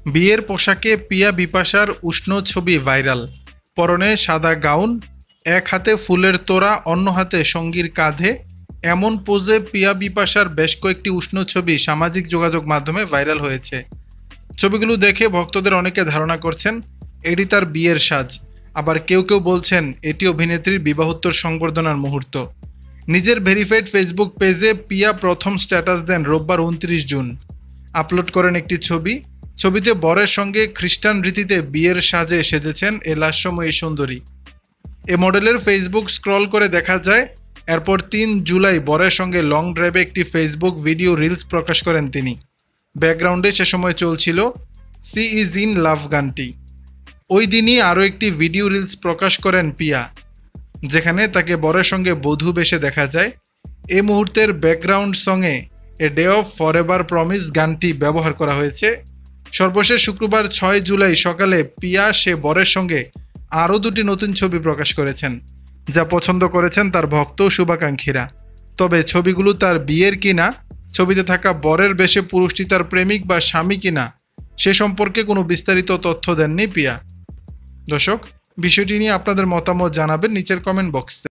বিয়ের পোশাকে পিয়া বিপাশার উষ্ণ ছবি ভাইরাল। পরনে সাদা গাউন, এক হাতে ফুলের তোড়া, অন্য হাতে সঙ্গীর কাঁধে। এমন পোজে পিয়া বিপাশার বেশ কয়েকটি উষ্ণ ছবি সামাজিক যোগাযোগ মাধ্যমে ভাইরাল হয়েছে। ছবিগুলো দেখে ভক্তদের অনেকে ধারণা করছেন এটি তার বিয়ের সাজ, আবার কেউ কেউ বলছেন এটি অভিনেত্রীর বিবাহোত্তর সংবর্ধনার মুহূর্ত। নিজের ভেরিফাইড ফেসবুক পেজে পিয়া প্রথম স্ট্যাটাস দেন রোববার 29 জুন। আপলোড করেন একটি ছবি। ছবিতে বরের সঙ্গে খ্রিস্টান রীতিতে বিয়ের সাজে সেজেছেন এ লাস্যময়ী সুন্দরী। এ মডেলের ফেসবুক স্ক্রল করে দেখা যায়, এরপর 3 জুলাই বরের সঙ্গে লং ড্রাইভে একটি ফেসবুক ভিডিও রিলস প্রকাশ করেন তিনি। ব্যাকগ্রাউন্ডে সে সময় চলছিল সি ইজ ইন লাভ গানটি। ওই দিনই আরও একটি ভিডিও রিলস প্রকাশ করেন পিয়া, যেখানে তাকে বরের সঙ্গে বধূ বেশে দেখা যায়। এই মুহূর্তের ব্যাকগ্রাউন্ড সঙ্গে a day of forever promise গানটি ব্যবহার করা হয়েছে। সর্বশেষ শুক্রবার 6 জুলাই সকালে পিয়া সে বরের সঙ্গে আরও 2টি নতুন ছবি প্রকাশ করেছেন, যা পছন্দ করেছেন তার ভক্ত শুভাকাঙ্ক্ষীরা। তবে ছবিগুলো তার বিয়ের কিনা, ছবিতে থাকা বরের বেশে পুরুষটি তার প্রেমিক বা স্বামী কিনা সে সম্পর্কে কোনো বিস্তারিত তথ্য দেননি পিয়া। দর্শক, বিষয়টি নিয়ে আপনাদের মতামত জানাবেন নিচের কমেন্ট বক্সে।